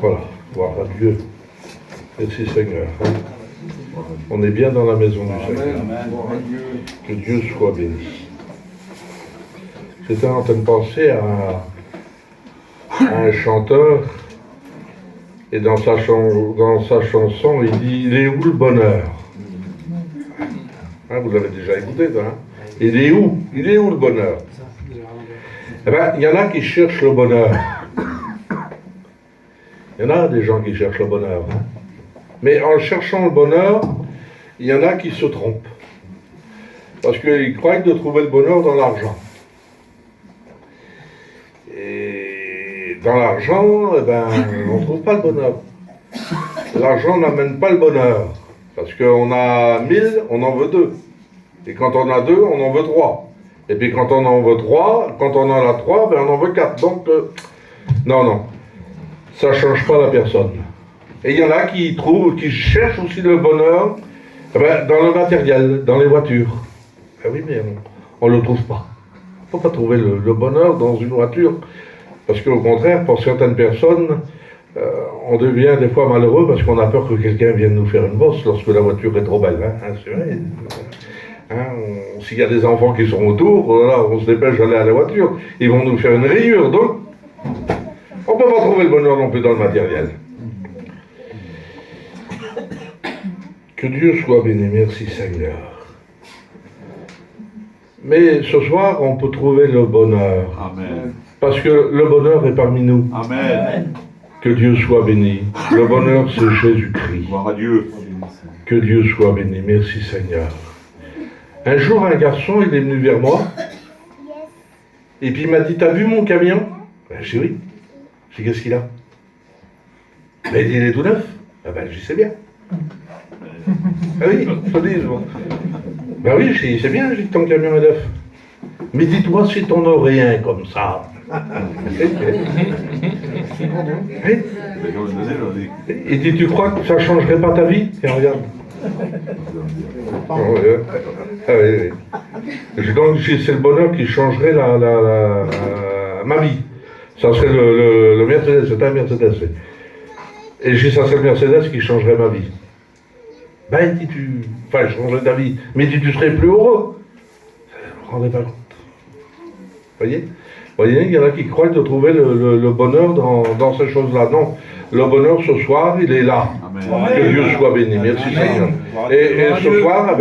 Voilà, gloire à Dieu. Merci Seigneur. On est bien dans la maison du Seigneur. Que Dieu soit béni. J'étais en train de penser à un chanteur, et dans sa chanson, il dit « Il est où le bonheur ?» Vous l'avez déjà écouté, ça, hein? Il est où? Il est où le bonheur? Eh bien, il y en a qui cherchent le bonheur. Il y en a des gens qui cherchent le bonheur. Hein? Mais en cherchant le bonheur, il y en a qui se trompent. Parce qu'ils croient de trouver le bonheur dans l'argent. Et dans l'argent, eh ben, on ne trouve pas le bonheur. L'argent n'amène pas le bonheur. Parce qu'on a 1000, on en veut 2. Et quand on a 2, on en veut 3. Et puis quand on en veut 3, quand on en a 3, ben on en veut 4. Donc, non. Ça ne change pas la personne. Et il y en a qui cherchent aussi le bonheur dans le matériel, dans les voitures. Ben oui, mais on ne le trouve pas. Il ne faut pas trouver le bonheur dans une voiture. Parce qu'au contraire, pour certaines personnes, on devient des fois malheureux parce qu'on a peur que quelqu'un vienne nous faire une bosse lorsque la voiture est trop belle. Hein, c'est vrai. S'il y a des enfants qui sont autour, là, on se dépêche d'aller à la voiture. Ils vont nous faire une rayure. Donc, on ne peut pas trouver le bonheur non plus dans le matériel. Que Dieu soit béni. Merci Seigneur. Mais ce soir, on peut trouver le bonheur. Amen. Parce que le bonheur est parmi nous. Amen. Que Dieu soit béni. Le bonheur, c'est Jésus-Christ. Gloire à Dieu. Que Dieu soit béni. Merci Seigneur. Un jour, un garçon, il est venu vers moi. Et puis il m'a dit, t'as vu mon camion? J'ai dit oui. J'ai dit, qu'est-ce qu'il a? Ben, il dit, il est tout neuf. Ah ben, je dis, c'est bien. Ah oui, je dis, bon. Ben oui, je dis, c'est bien, j'ai dit, ton camion est neuf. Mais dis-toi si t'en aurais un comme ça. Il dit, tu crois que ça changerait pas ta vie? Et regarde. Ah oui. Donc c'est le bonheur qui changerait ma vie. Ça serait le Mercedes, c'est un Mercedes. Et je dis, ça serait le Mercedes qui changerait ma vie. Ben, dis je changerais ta vie, mais dis, tu serais plus heureux. Vous ne vous rendez pas compte. Voyez, il y en a qui croient de trouver le bonheur dans ces choses-là. Non, le bonheur ce soir, il est là. Amen. Que Dieu soit béni. Merci Seigneur. Et ce soir,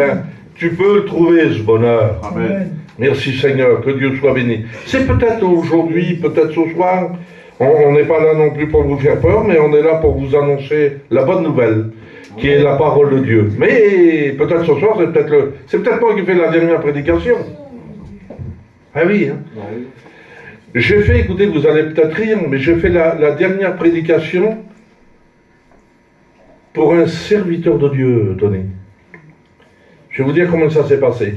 tu peux trouver ce bonheur. Amen. Merci Seigneur, que Dieu soit béni. C'est peut-être aujourd'hui, peut-être ce soir, on n'est pas là non plus pour vous faire peur, mais on est là pour vous annoncer la bonne nouvelle, qui est la parole de Dieu. Mais peut-être ce soir, c'est peut-être moi qui fais la dernière prédication. Ah oui, hein. J'ai fait, écoutez, vous allez peut-être rire, mais j'ai fait la dernière prédication pour un serviteur de Dieu, Tony. Je vais vous dire comment ça s'est passé.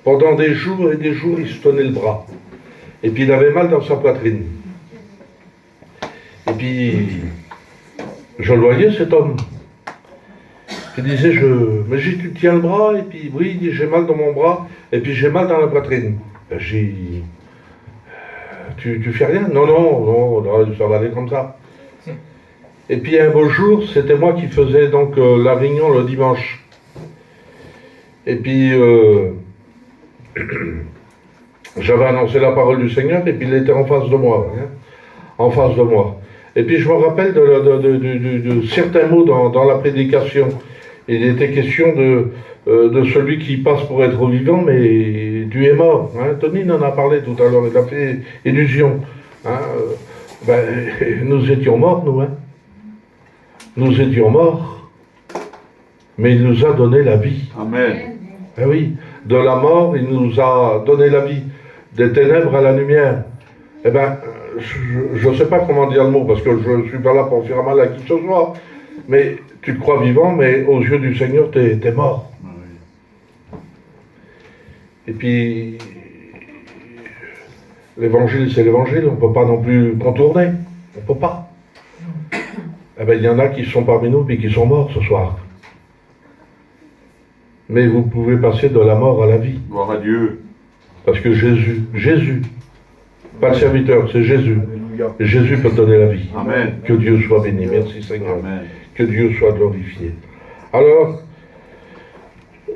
Pendant des jours et des jours, il se tenait le bras. Et puis il avait mal dans sa poitrine. Et puis, je le voyais, cet homme. Il disait, mais tu tiens le bras, et puis oui, il dit, j'ai mal dans mon bras, et puis j'ai mal dans la poitrine. J'ai dit, tu fais rien? Non, ça va aller comme ça. Et puis un beau jour, c'était moi qui faisais donc la réunion le dimanche. Et puis, j'avais annoncé la parole du Seigneur, et puis il était en face de moi. Hein, en face de moi. Et puis je me rappelle de certains mots dans la prédication. Il était question de celui qui passe pour être vivant, mais Dieu est mort. Hein. Tony en a parlé tout à l'heure, il a fait illusion. Hein. Nous étions morts, nous. Hein. Nous étions morts, mais il nous a donné la vie. Amen. Eh oui, de la mort, il nous a donné la vie. Des ténèbres à la lumière. Eh bien, je ne sais pas comment dire le mot, parce que je ne suis pas là pour faire mal à qui que ce soit. Mais tu te crois vivant, mais aux yeux du Seigneur, tu es mort. Oui. Et puis, l'évangile, c'est l'évangile, on ne peut pas non plus contourner. On ne peut pas. Eh bien, il y en a qui sont parmi nous, puis qui sont morts ce soir. Mais vous pouvez passer de la mort à la vie. Gloire à Dieu. Parce que Jésus, pas le serviteur, c'est Jésus. Alléluia. Jésus peut donner la vie. Amen. Que Dieu soit béni. Merci Seigneur. Amen. Que Dieu soit glorifié. Alors,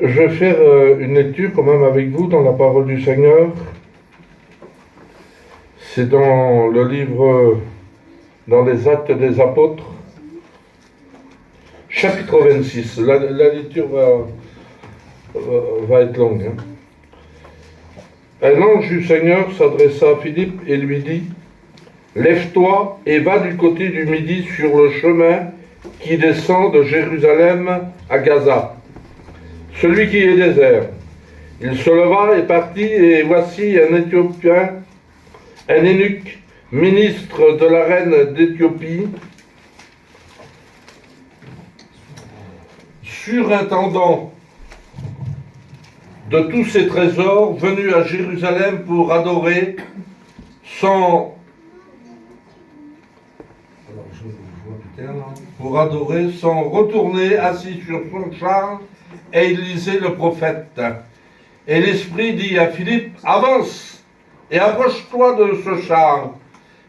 je vais faire une lecture quand même avec vous dans la parole du Seigneur. C'est dans le livre, dans les Actes des Apôtres, chapitre 26. La lecture va être longue. Hein. Un ange du Seigneur s'adressa à Philippe et lui dit, « Lève-toi et va du côté du midi sur le chemin qui descend de Jérusalem à Gaza, celui qui est désert. » Il se leva et partit, et voici un Éthiopien, un eunuque, ministre de la reine d'Éthiopie, surintendant de tous ses trésors, venu à Jérusalem pour adorer sans retourner, assis sur son char, et il lisait le prophète. Et l'Esprit dit à Philippe, avance et approche-toi de ce char.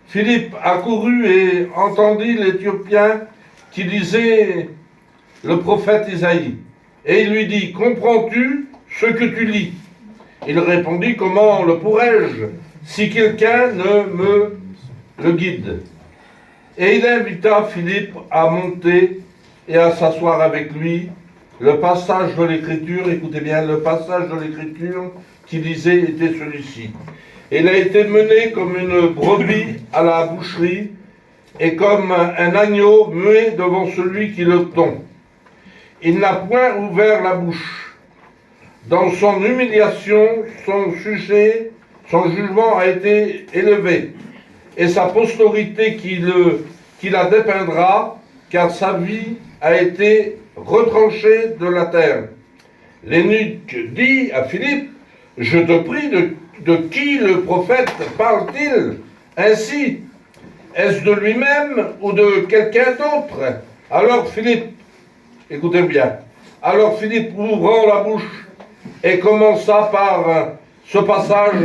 Philippe accourut et entendit l'Éthiopien qui lisait le prophète Isaïe. Et il lui dit, comprends-tu ce que tu lis? Il répondit, comment le pourrais-je si quelqu'un ne me le guide? Et il invita Philippe à monter et à s'asseoir avec lui. Le passage de l'Écriture, écoutez bien, le passage de l'Écriture qu'il lisait était celui-ci. Il a été mené comme une brebis à la boucherie et comme un agneau muet devant celui qui le tond. Il n'a point ouvert la bouche. Dans son humiliation, son jugement a été élevé, et sa postérité qui la dépeindra, car sa vie a été retranchée de la terre. L'eunuque dit à Philippe, je te prie, de qui le prophète parle-t-il ainsi? Est-ce de lui-même ou de quelqu'un d'autre? Alors Philippe, écoutez bien, alors Philippe, ouvrant la bouche, et commença par ce passage,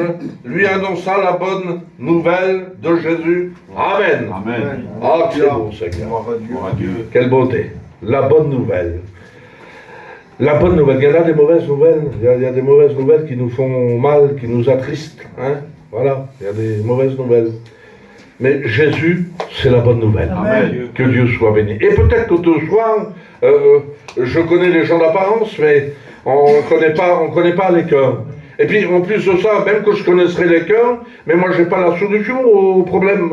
lui annonça la bonne nouvelle de Jésus. Amen. Amen. Ah, c'est beau, Seigneur. Gloire à Dieu. Quelle beauté. La bonne nouvelle. La bonne nouvelle. Il y en a des mauvaises nouvelles. Il y a des mauvaises nouvelles qui nous font mal, qui nous attristent. Hein? Voilà. Il y a des mauvaises nouvelles. Mais Jésus, c'est la bonne nouvelle. Amen. Que Dieu soit béni. Et peut-être que ce soir, je connais les gens d'apparence, mais on ne connaît pas les cœurs. Et puis, en plus de ça, même que je connaisserais les cœurs, mais moi, je n'ai pas la solution au problème.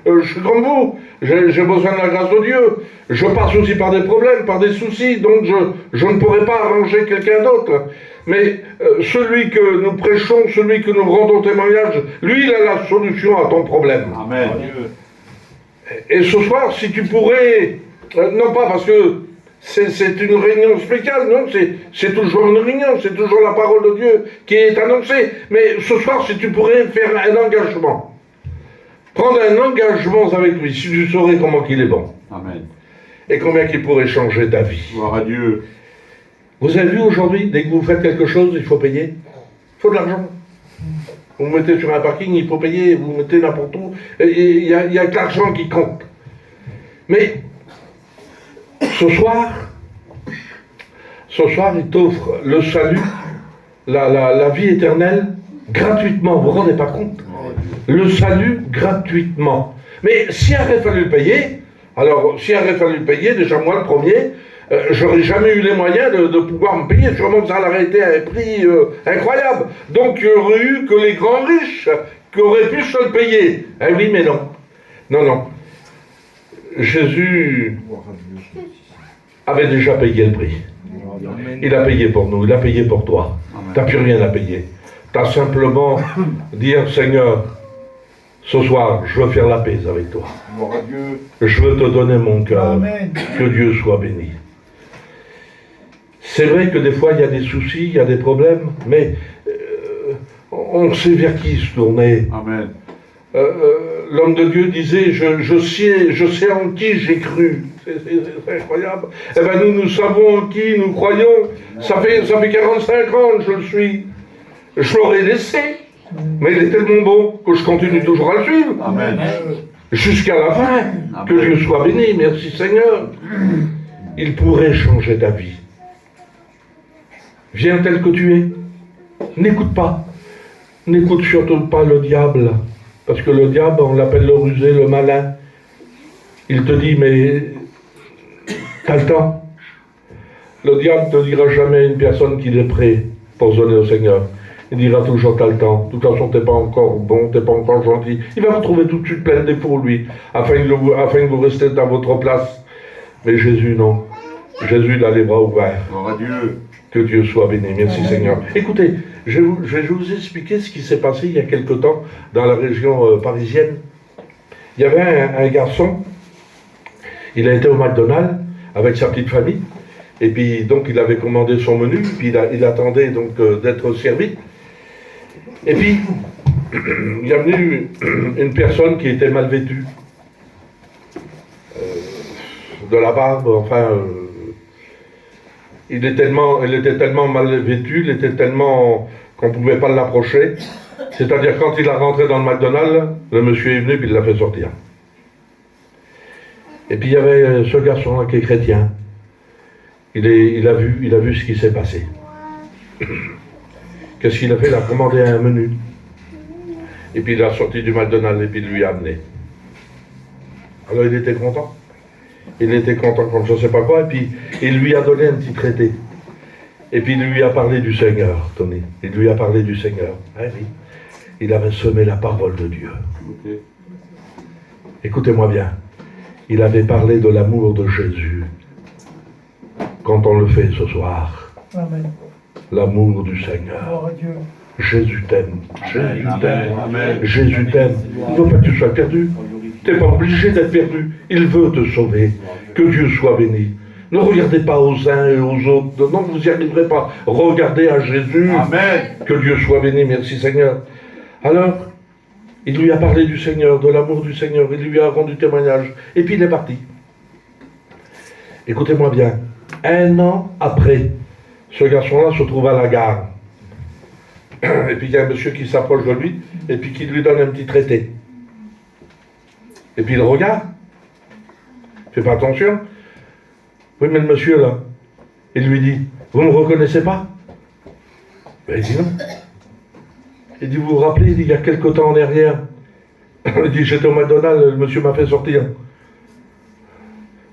Je suis comme vous. J'ai besoin de la grâce de Dieu. Je passe aussi par des problèmes, par des soucis, donc je ne pourrais pas arranger quelqu'un d'autre. Mais celui que nous prêchons, celui que nous rendons témoignage, lui, il a la solution à ton problème. Amen. Et ce soir, si tu pourrais, non pas parce que c'est une réunion spéciale, non, c'est toujours une réunion, c'est toujours la parole de Dieu qui est annoncée. Mais ce soir, si tu pourrais faire un engagement, prendre un engagement avec lui, si tu saurais comment qu'il est bon. Amen. Et combien qu'il pourrait changer ta vie. Gloire à Dieu. Vous avez vu aujourd'hui, dès que vous faites quelque chose, il faut payer. Il faut de l'argent. Vous vous mettez sur un parking, il faut payer, vous mettez n'importe où. Il y a que l'argent qui compte. Mais ce soir, il t'offre le salut, la vie éternelle, gratuitement. Vous vous rendez pas compte? Le salut gratuitement. Mais s'il aurait fallu le payer, alors s'il aurait fallu le payer, déjà moi le premier, j'aurais jamais eu les moyens de pouvoir me payer. Sûrement que ça aurait été à un prix incroyable. Donc il y aurait eu que les grands riches qui auraient pu se le payer. Eh oui, mais non. Non. Jésus avait déjà payé le prix. Il a payé pour nous, il a payé pour toi. Tu n'as plus rien à payer. Tu as simplement dire, Seigneur, ce soir, je veux faire la paix avec toi. Je veux te donner mon cœur. Que Dieu soit béni. C'est vrai que des fois, il y a des soucis, il y a des problèmes, mais on sait vers qui se tourner. Amen. L'homme de Dieu disait, je sais en qui j'ai cru. C'est incroyable. Eh bien, nous savons en qui nous croyons. Ça fait 45 ans que je le suis. Je l'aurais laissé. Mais il est tellement bon que je continue toujours à le suivre. Amen. Jusqu'à la fin. Amen. Que Dieu soit béni. Merci Seigneur. Il pourrait changer ta vie. Viens tel que tu es. N'écoute pas. N'écoute surtout pas le diable. Parce que le diable, on l'appelle le rusé, le malin. Il te dit, mais t'as le temps. Le diable ne te dira jamais à une personne qu'il est prêt pour se donner au Seigneur. Il dira toujours, t'as le temps. De toute façon, t'es pas encore bon, t'es pas encore gentil. Il va vous trouver tout de suite plein de défauts, lui, afin que vous restiez à votre place. Mais Jésus, non. Jésus, il a les bras ouverts. Gloire à Dieu. Que Dieu soit béni. Merci Seigneur. Écoutez, je vais vous expliquer ce qui s'est passé il y a quelque temps dans la région parisienne. Il y avait un garçon, il a été au McDonald's avec sa petite famille, et puis donc il avait commandé son menu, puis il attendait donc d'être servi. Et puis, il y a venu une personne qui était mal vêtue, de la barbe, enfin... elle était tellement mal vêtu, il était tellement qu'on ne pouvait pas l'approcher. C'est-à-dire quand il a rentré dans le McDonald's, le monsieur est venu et il l'a fait sortir. Et puis il y avait ce garçon-là qui est chrétien. Il a vu ce qui s'est passé. Qu'est-ce qu'il a fait? Il a commandé un menu. Et puis il a sorti du McDonald's et puis il lui a amené. Alors il était content. Il était content comme je ne sais pas quoi, et puis il lui a donné un petit traité. Et puis il lui a parlé du Seigneur, Tony. Il lui a parlé du Seigneur. Ah oui. Il avait semé la parole de Dieu. Okay. Écoutez-moi bien. Il avait parlé de l'amour de Jésus. Quand on le fait ce soir. Amen. L'amour du Seigneur. Gloire à Dieu. Jésus t'aime. Jésus t'aime. Amen. Jésus t'aime. Il ne veut pas que tu sois perdu. Tu n'es pas obligé d'être perdu. Il veut te sauver. Que Dieu soit béni. Ne regardez pas aux uns et aux autres. Non, vous n'y arriverez pas. Regardez à Jésus. Amen. Que Dieu soit béni. Merci Seigneur. Alors, il lui a parlé du Seigneur, de l'amour du Seigneur. Il lui a rendu témoignage. Et puis il est parti. Écoutez-moi bien. 1 an après, ce garçon-là se trouve à la gare. Et puis il y a un monsieur qui s'approche de lui et puis qui lui donne un petit traité. Et puis il regarde. Il fait pas attention. Oui, mais le monsieur là, il lui dit, vous ne me reconnaissez pas? Ben, il dit non. Il dit, vous vous rappelez, il dit, il y a quelque temps en arrière, il dit, j'étais au McDonald's, le monsieur m'a fait sortir.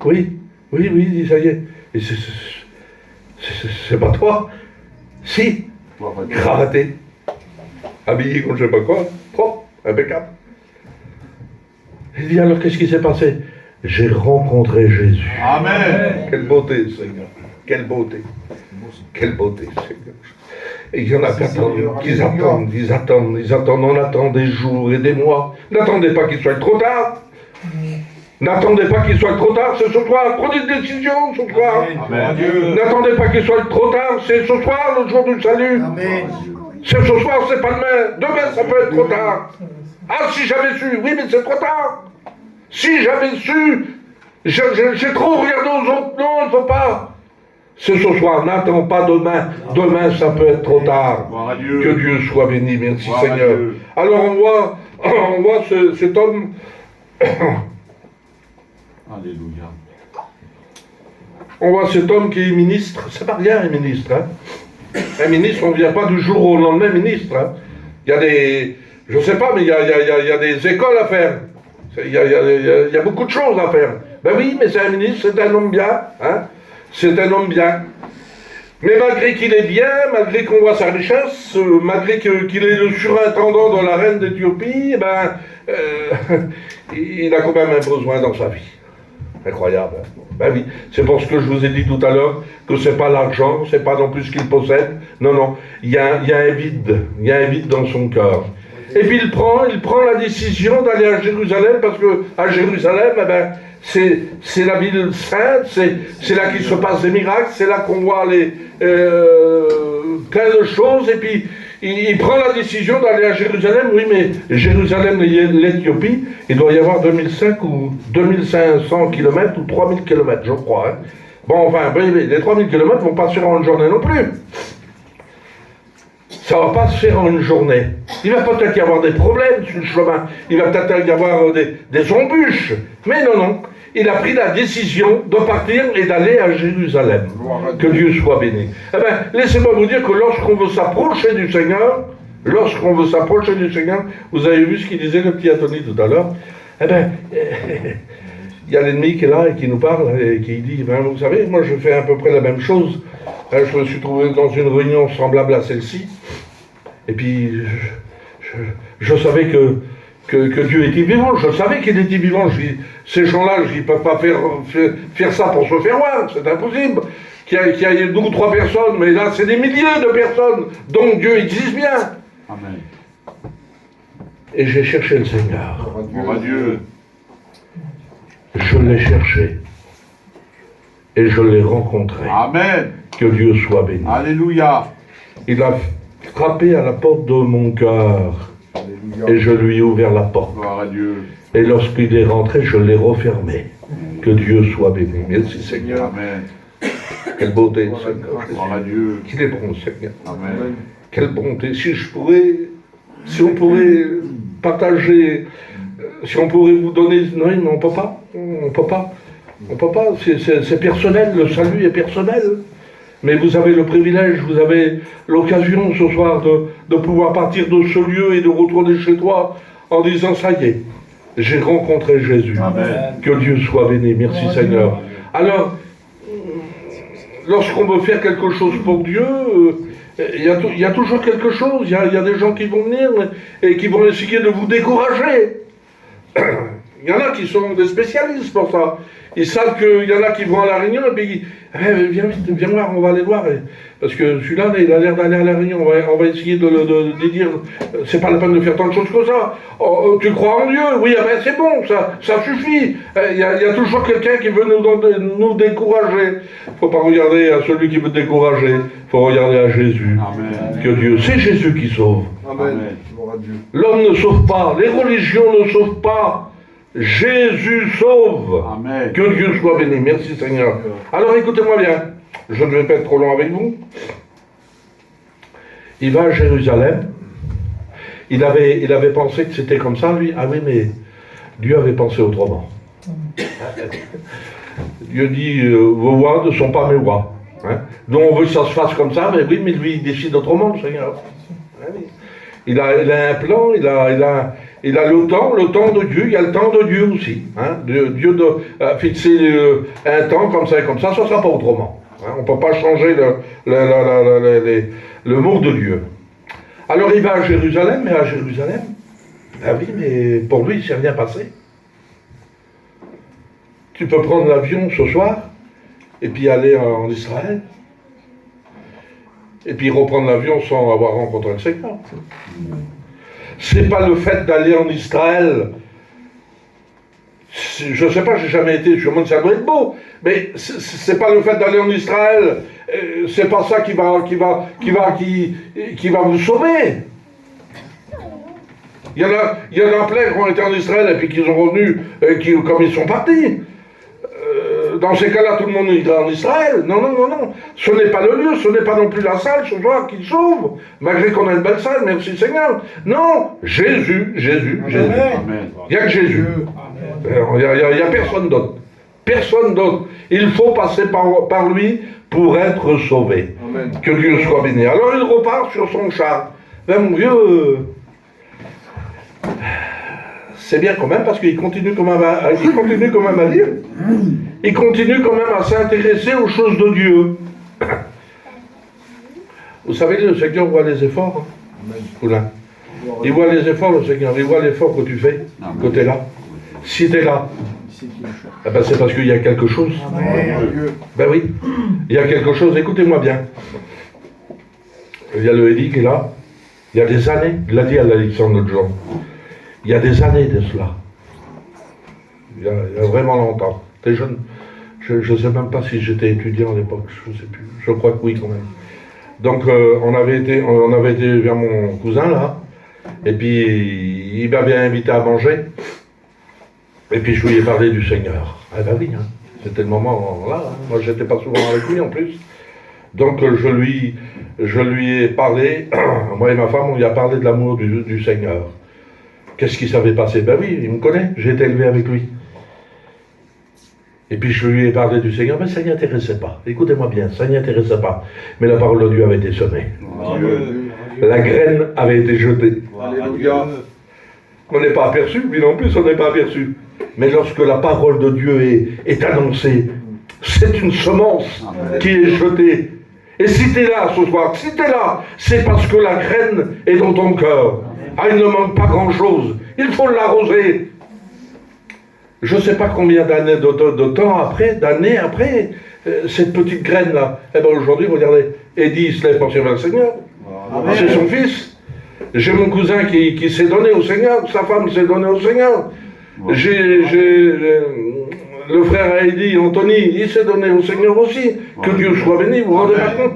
Oui, il dit, ça y est. Et c'est pas toi? Si, cravaté, habillé comme je sais pas quoi, propre, impeccable. Il dit, alors qu'est-ce qui s'est passé? J'ai rencontré Jésus. Amen. Quelle beauté, Seigneur. Quelle beauté. Quelle beauté, Seigneur. Et il y en a qui attendent. On attend des jours et des mois. N'attendez pas qu'il soit trop tard. N'attendez pas qu'il soit trop tard, c'est ce soir. Prenez une décision ce soir. Amen. N'attendez pas qu'il soit trop tard, c'est ce soir le jour du salut. Amen. C'est ce soir, c'est pas demain. Demain, ça peut être trop tard. Ah, si j'avais su, oui, mais c'est trop tard. Si j'avais su, j'ai trop regardé aux autres. Non, il ne faut pas. C'est ce soir, n'attends pas demain. Demain, ça peut être trop tard. Gloire à Dieu. Que Dieu soit béni, merci Gloire à Seigneur. Dieu. Alors on voit cet homme. Alléluia. On voit cet homme qui est ministre. C'est pas rien, un ministre. Hein. Un ministre, on ne vient pas du jour au lendemain ministre. Hein. Il y a des. Je ne sais pas, mais il y a des écoles à faire. Il y a beaucoup de choses à faire. Ben oui, mais c'est un ministre, c'est un homme bien. Hein. C'est un homme bien. Mais malgré qu'il est bien, malgré qu'on voit sa richesse, malgré qu'il est le surintendant de la reine d'Éthiopie, il a quand même un besoin dans sa vie. Incroyable. Hein. Ben oui, c'est pour ce que je vous ai dit tout à l'heure, que c'est pas l'argent, c'est pas non plus ce qu'il possède. Non, il y a un vide. Il y a un vide dans son cœur. Et puis il prend la décision d'aller à Jérusalem, parce que à Jérusalem, c'est la ville sainte, c'est là qu'il se passe des miracles, c'est là qu'on voit plein de choses, et puis il prend la décision d'aller à Jérusalem. Oui, mais Jérusalem, l'Éthiopie, il doit y avoir 2005 ou 2500 km ou 3000 km, je crois. Hein. Bon, enfin, les 3000 km ne vont pas se faire en une journée non plus. Ça ne va pas se faire en une journée. Il va peut-être y avoir des problèmes sur le chemin. Il va peut-être y avoir des embûches. Mais non, non. Il a pris la décision de partir et d'aller à Jérusalem. Que Dieu soit béni. Eh bien, laissez-moi vous dire que lorsqu'on veut s'approcher du Seigneur, vous avez vu ce qu'il disait le petit Anthony tout à l'heure, eh bien, il y a l'ennemi qui est là et qui nous parle et qui dit, ben, vous savez, moi je fais à peu près la même chose. Je me suis trouvé dans une réunion semblable à celle-ci. Et puis, je savais que Dieu était vivant. Je savais qu'il était vivant. Ces gens-là, ils ne peuvent pas faire ça pour se faire voir. C'est impossible. Qu'il y ait 2 ou 3 personnes, mais là, c'est des milliers de personnes. Donc Dieu existe bien. Amen. Et j'ai cherché le Seigneur. Gloire à Dieu. Je l'ai cherché. Et je l'ai rencontré. Amen. Que Dieu soit béni. Alléluia. Il a frappé à la porte de mon cœur. Et je lui ai ouvert la porte. Gloire à Dieu. Et lorsqu'il est rentré, je l'ai refermé. Que Dieu soit béni. Merci Seigneur. Amen. Quelle beauté, Seigneur. Gloire à Dieu. Qu'il est bon, Seigneur. Amen. Quelle bonté. Si on pourrait partager, si on pourrait vous donner... Non, mais on ne peut pas. On peut pas. On peut pas. C'est personnel. Le salut est personnel. Mais vous avez le privilège, vous avez l'occasion ce soir de pouvoir partir de ce lieu et de retourner chez toi en disant, ça y est, j'ai rencontré Jésus. Amen. Que Dieu soit béni. Merci Seigneur. Alors, lorsqu'on veut faire quelque chose pour Dieu, il y a toujours quelque chose. Il y a des gens qui vont venir et qui vont essayer de vous décourager. Il y en a qui sont des spécialistes pour ça. Ils savent qu'il y en a qui vont à la réunion et puis viens vite, viens voir, on va aller voir. Parce que celui-là, il a l'air d'aller à la réunion. On va essayer de dire, c'est pas la peine de faire tant de choses que ça. Oh, tu crois en Dieu? Oui, ah ben c'est bon, ça suffit. Il y a toujours quelqu'un qui veut nous décourager. Il ne faut pas regarder à celui qui veut te décourager. Il faut regarder à Jésus. Amen. Que Dieu, c'est Jésus qui sauve. Amen. L'homme ne sauve pas, les religions ne sauvent pas. Jésus sauve. Amen. Que Dieu soit béni. Merci Seigneur. Alors écoutez-moi bien. Je ne vais pas être trop long avec vous. Il va à Jérusalem. Il avait pensé que c'était comme ça, lui. Ah oui, mais Dieu avait pensé autrement. Dieu dit, vos voix ne sont pas mes voix. Hein? Donc on veut que ça se fasse comme ça, mais oui, mais lui, il décide autrement, le Seigneur. Il a un plan, il a le temps de Dieu, il y a le temps de Dieu aussi. Hein? Dieu a fixé un temps comme ça et comme ça ne sera pas autrement. Hein? On ne peut pas changer le mot de Dieu. Alors il va à Jérusalem, mais à Jérusalem, ah oui, mais pour lui, il ne s'est rien passé. Tu peux prendre l'avion ce soir, et puis aller en Israël, et puis reprendre l'avion sans avoir rencontré le Seigneur. C'est pas le fait d'aller en Israël. Je ne sais pas, j'ai jamais été, je me demande si ça doit être beau, mais c'est pas le fait d'aller en Israël, c'est pas ça qui va vous sauver. Il y en a plein qui ont été en Israël et puis qui sont revenus comme ils sont partis. Dans ces cas-là, tout le monde ira en Israël. Non. Ce n'est pas le lieu, ce n'est pas non plus la salle ce soir qui sauve, malgré qu'on a une belle salle, merci Seigneur. Non, Jésus. Amen. Il n'y a que Jésus. Il n'y a personne d'autre. Personne d'autre. Il faut passer par lui pour être sauvé. Amen. Que Dieu soit béni. Alors il repart sur son char. Ben mon Dieu, c'est bien quand même parce qu'il continue quand même à lire. Il continue quand même à s'intéresser aux choses de Dieu. Vous savez, le Seigneur voit les efforts. Hein? Il voit les efforts, le Seigneur. Il voit l'effort que tu fais, que tu es là. Si tu es là, eh ben c'est parce qu'il y a quelque chose. Ben oui, il y a quelque chose. Écoutez-moi bien. Il y a le Élie qui est là. Il y a des années, il l'a dit à Alexandre l'autre jour. Il y a des années de cela. Il y a vraiment longtemps. T'es jeune. Je ne sais même pas si j'étais étudiant à l'époque. Je ne sais plus. Je crois que oui quand même. Donc on avait été vers mon cousin là, et puis il m'avait invité à manger, et puis je lui ai parlé du Seigneur. Ah ben oui, hein, c'était le moment là, hein. Moi j'étais pas souvent avec lui en plus. Donc je lui ai parlé, moi et ma femme, on lui a parlé de l'amour du Seigneur. Qu'est-ce qui s'avait passé? Ben oui, il me connaît, j'ai été élevé avec lui. Et puis je lui ai parlé du Seigneur, mais ça n'y intéressait pas. Écoutez-moi bien, ça n'y intéressait pas. Mais la parole de Dieu avait été semée. La graine avait été jetée. Alléluia. On n'est pas aperçu, lui non plus, on n'est pas aperçu. Mais lorsque la parole de Dieu est annoncée, c'est une semence qui est jetée. Et si tu es là ce soir, si tu es là, c'est parce que la graine est dans ton cœur. Ah, il ne manque pas grand-chose. Il faut l'arroser. Je ne sais pas combien d'années, de temps après, d'années après, cette petite graine-là. Eh bien aujourd'hui, regardez, Eddie il se lève pour servir le Seigneur. C'est son fils. J'ai mon cousin qui s'est donné au Seigneur, sa femme s'est donnée au Seigneur. J'ai le frère Eddie, Anthony, il s'est donné au Seigneur aussi. Que Dieu soit béni, vous vous rendez pas compte?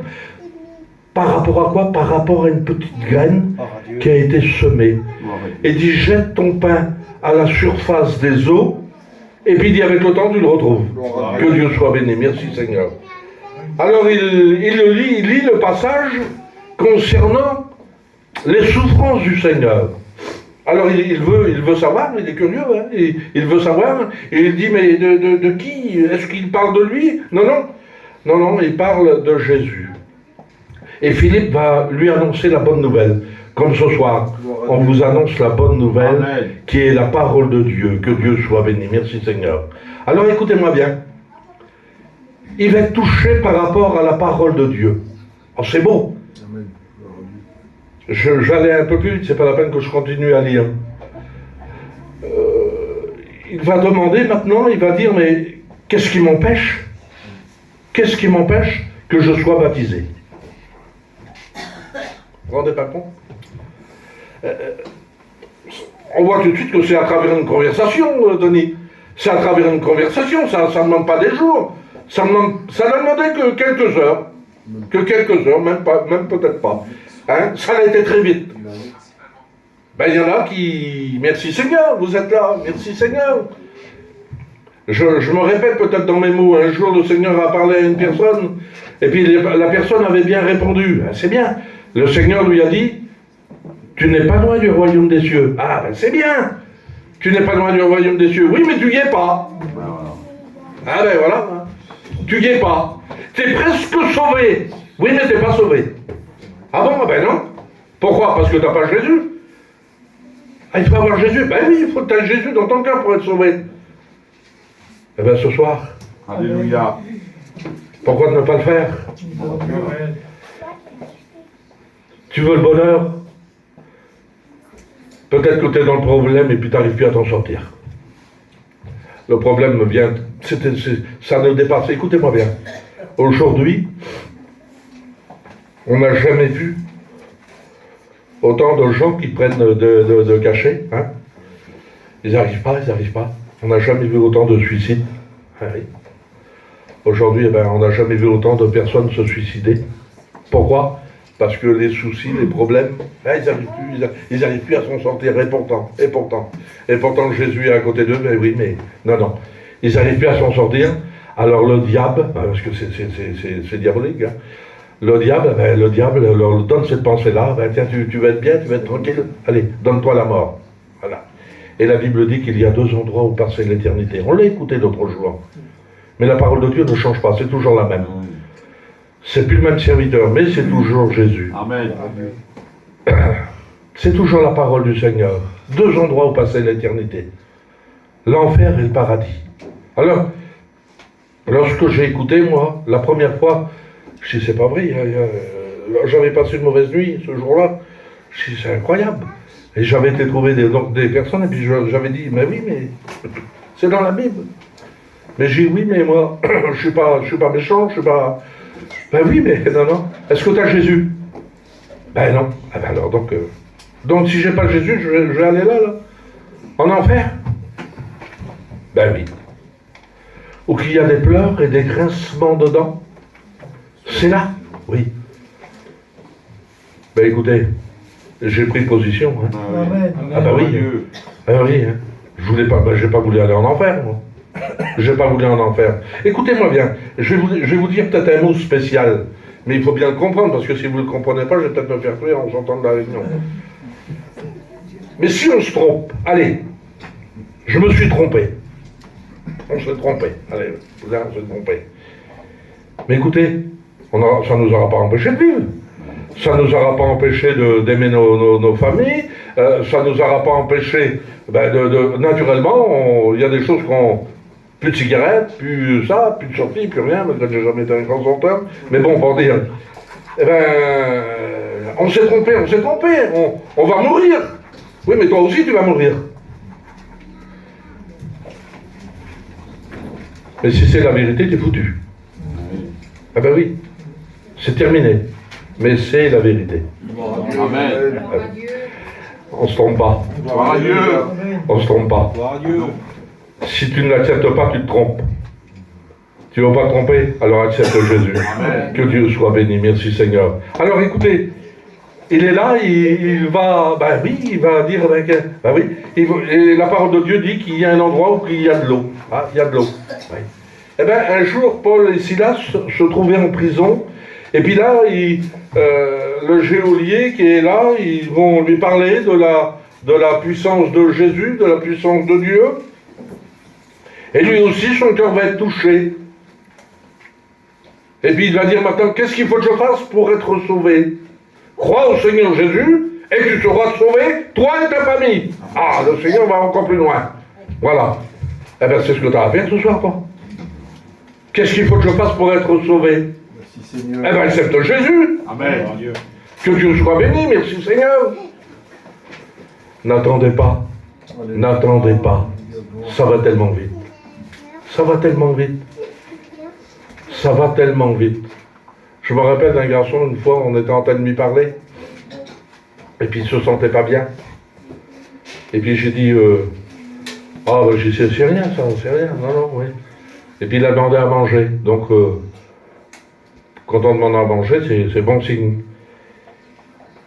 Par rapport à quoi? Par rapport à une petite graine qui a été semée. Et dit, jette ton pain à la surface des eaux, et puis il dit, avec le temps, tu le retrouves. Que Dieu soit béni. Merci Seigneur. Alors il lit le passage concernant les souffrances du Seigneur. Alors il veut savoir, il est curieux, hein, il veut savoir, et il dit, mais de qui? Est-ce qu'il parle de lui? Non, il parle de Jésus. Et Philippe va lui annoncer la bonne nouvelle. Comme ce soir, on vous annonce la bonne nouvelle, Amen, qui est la parole de Dieu. Que Dieu soit béni. Merci Seigneur. Alors écoutez-moi bien. Il va être touché par rapport à la parole de Dieu. Oh, c'est beau. J'allais un peu plus vite, c'est pas la peine que je continue à lire. Il va demander maintenant, il va dire, mais qu'est-ce qui m'empêche? Qu'est-ce qui m'empêche que je sois baptisé? Vous vous rendez pas compte? On voit tout de suite que c'est à travers une conversation, Denis. C'est à travers une conversation, ça ne demande pas des jours. Ça n'a demandé que quelques heures. Même peut-être pas. Hein? Ça a été très vite. Ben, il y en a qui... Merci Seigneur, vous êtes là. Merci Seigneur. Je me répète peut-être dans mes mots. Un jour, le Seigneur a parlé à une personne, et puis la personne avait bien répondu. C'est bien. Le Seigneur lui a dit, tu n'es pas loin du royaume des cieux. Ah, ben c'est bien. Tu n'es pas loin du royaume des cieux. Oui, mais tu n'y es pas. Ah ben voilà. Tu n'y es pas. Tu es presque sauvé. Oui, mais tu n'es pas sauvé. Ah bon? Ben non. Pourquoi? Parce que tu n'as pas Jésus. Ah, il faut avoir Jésus. Ben oui, il faut que tu aies Jésus dans ton cœur pour être sauvé. Eh bien ce soir. Alléluia. Pourquoi ne pas le faire? Tu veux le bonheur? Peut-être que tu es dans le problème et puis tu n'arrives plus à t'en sortir. Le problème me vient, ça ne dépasse. Écoutez-moi bien. Aujourd'hui, on n'a jamais vu autant de gens qui prennent de cachets. Hein? Ils n'arrivent pas. On n'a jamais vu autant de suicides. Ah oui. Aujourd'hui, on n'a jamais vu autant de personnes se suicider. Pourquoi? Parce que les soucis, les problèmes, ils n'arrivent plus à s'en sortir. Et pourtant, Jésus est à côté d'eux. Mais oui, mais non. Ils n'arrivent plus à s'en sortir. Alors le diable, parce que c'est diabolique, hein, le diable leur donne cette pensée-là. Tiens, tu vas être bien, tu vas être tranquille. Allez, donne-toi la mort. Voilà. Et la Bible dit qu'il y a deux endroits où passer l'éternité. On l'a écouté l'autre jour. Mais la parole de Dieu ne change pas, c'est toujours la même. C'est plus le même serviteur, mais c'est toujours Jésus. Amen. C'est toujours la parole du Seigneur. Deux endroits où passer l'éternité. L'enfer et le paradis. Alors, lorsque j'ai écouté, moi, la première fois, je dis, c'est pas vrai, j'avais passé une mauvaise nuit ce jour-là. Je dis, c'est incroyable. Et j'avais été trouver des personnes, et puis j'avais dit, mais oui, mais c'est dans la Bible. Mais j'ai dit, oui, mais moi, je suis pas méchant, je suis pas... Ben oui, mais non. Est-ce que tu as Jésus? Ben non. Ah ben alors, donc si j'ai pas Jésus, je vais aller là, en enfer? Ben oui. Ou qu'il y a des pleurs et des grincements dedans? C'est là, oui. Ben écoutez, j'ai pris position. Hein. Amen. Ah bah oui. Dieu. Ah oui, hein. Je voulais pas, j'ai pas voulu aller en enfer, moi. J'ai pas voulu en enfer. Écoutez-moi bien, je vais vous dire peut-être un mot spécial, mais il faut bien le comprendre, parce que si vous ne le comprenez pas, je vais peut-être me faire tuer en sortant de la réunion. Mais si on se trompe, allez, je me suis trompé. On s'est trompé. Allez, là, on s'est trompé. Mais écoutez, ça ne nous aura pas empêché de vivre. Ça ne nous aura pas empêché d'aimer nos familles. Ça ne nous aura pas empêché, naturellement, il y a des choses qu'on... Plus de cigarettes, plus ça, plus de sorties, plus rien, mais j'ai jamais été un grand sorteur. Mais bon, pour dire, eh ben, on s'est trompé, on va mourir. Oui, mais toi aussi, tu vas mourir. Mais si c'est la vérité, t'es foutu. Ah ben oui, c'est terminé. Mais c'est la vérité. Amen. On se trompe pas. Gloire à Dieu. On se trompe pas. Gloire à Dieu. Si tu ne l'acceptes pas, tu te trompes. Tu ne vas pas te tromper, alors accepte Jésus. Amen. Que Dieu soit béni, merci Seigneur. Alors écoutez, il est là, il va, il va dire, et la parole de Dieu dit qu'il y a un endroit où il y a de l'eau. Ah, il y a de l'eau. Oui. Eh bien, un jour, Paul et Silas se trouvaient en prison, et puis là, le geôlier qui est là, ils vont lui parler de la puissance de Jésus, de la puissance de Dieu. Et lui aussi, son cœur va être touché. Et puis il va dire maintenant, qu'est-ce qu'il faut que je fasse pour être sauvé? Crois au Seigneur Jésus, et tu seras sauvé, toi et ta famille. Ah, le Seigneur va encore plus loin. Voilà. Eh bien, c'est ce que tu as à faire ce soir, toi. Qu'est-ce qu'il faut que je fasse pour être sauvé? Merci Seigneur. Eh bien, accepte Jésus. Amen. Que Dieu soit béni, merci Seigneur. N'attendez pas. N'attendez pas. Ça va tellement vite. Ça va tellement vite. Ça va tellement vite. Je me rappelle d'un garçon, une fois, on était en train de lui parler. Et puis il se sentait pas bien. Et puis j'ai dit, j'ai dit, c'est rien ça, c'est rien. Non, oui. Et puis il a demandé à manger. Donc, quand on demande à manger, c'est bon signe.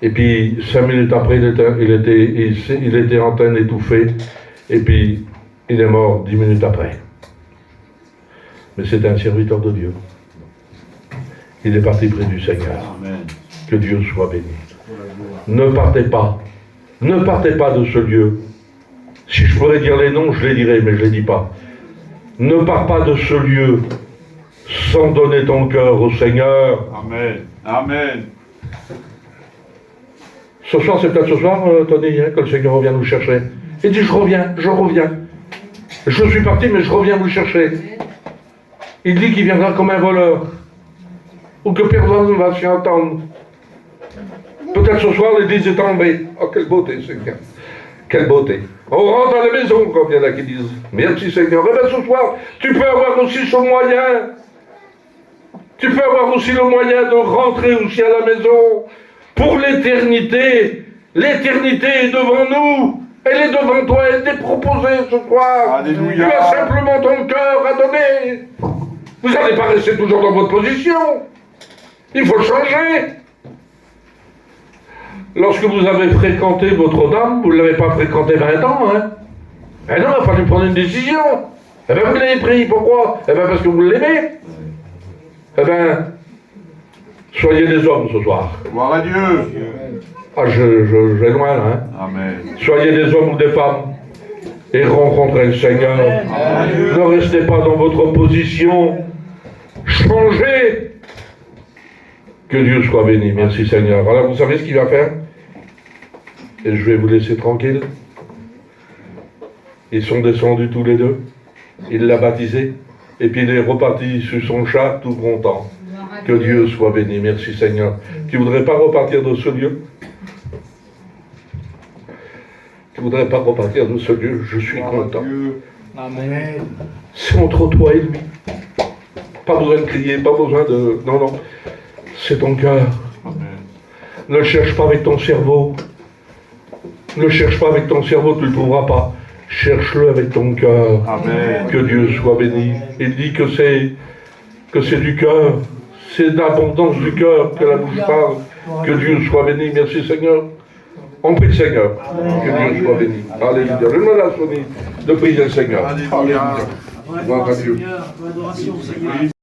Et puis 5 minutes après, il était en train d'étouffer. Et puis il est mort 10 minutes après. Mais c'était un serviteur de Dieu. Il est parti près du Seigneur. Amen. Que Dieu soit béni. Ne partez pas. Ne partez pas de ce lieu. Si je pourrais dire les noms, je les dirais, mais je ne les dis pas. Ne pars pas de ce lieu sans donner ton cœur au Seigneur. Amen. Amen. Ce soir, c'est peut-être ce soir, Tony, que le Seigneur revient nous chercher. Il dit, je reviens. Je suis parti, mais je reviens vous chercher. Il dit qu'il viendra comme un voleur. Ou que personne ne va s'y entendre. Peut-être ce soir, l'église est tombée. Oh, quelle beauté, Seigneur. Quelle beauté. On rentre à la maison, comme il y en a qui disent. Merci, Seigneur. Eh bien, ce soir, tu peux avoir aussi ce moyen. Tu peux avoir aussi le moyen de rentrer aussi à la maison. Pour l'éternité. L'éternité est devant nous. Elle est devant toi. Elle t'est proposée ce soir. Alléluia. Tu as simplement ton cœur à donner. Vous n'allez pas rester toujours dans votre position. Il faut changer. Lorsque vous avez fréquenté votre dame, vous ne l'avez pas fréquenté 20 ans, hein? Eh non, il a fallu prendre une décision. Eh bien, vous l'avez pris. Pourquoi? Eh bien, parce que vous l'aimez. Eh bien, soyez des hommes ce soir. Gloire à Dieu. Ah, je vais loin, là, hein? Amen. Soyez des hommes ou des femmes. Et rencontrez le Seigneur. Amen. Ne restez pas dans votre position. Changez. Que Dieu soit béni. Merci Seigneur. Alors vous savez ce qu'il va faire? Et je vais vous laisser tranquille. Ils sont descendus tous les deux. Il l'a baptisé. Et puis il est reparti sur son char tout content. Que Dieu soit béni. Merci Seigneur. Tu ne voudrais pas repartir de ce lieu? Tu ne voudrais pas repartir de ce lieu? Je suis content. Amen. C'est entre toi et lui. Pas besoin de crier, pas besoin de... Non, non. C'est ton cœur. Amen. Ne le cherche pas avec ton cerveau. Ne le cherche pas avec ton cerveau, tu ne le trouveras pas. Cherche-le avec ton cœur. Amen. Que Dieu soit béni. Il dit que c'est du cœur. C'est d'abondance du cœur que la bouche parle. Que Dieu soit béni. Merci Seigneur. On prie le Seigneur. Que Dieu soit béni. Alléluia. Je demande à Sonny de prier le Seigneur. Alléluia. Gloire à Dieu. Adoration, Seigneur.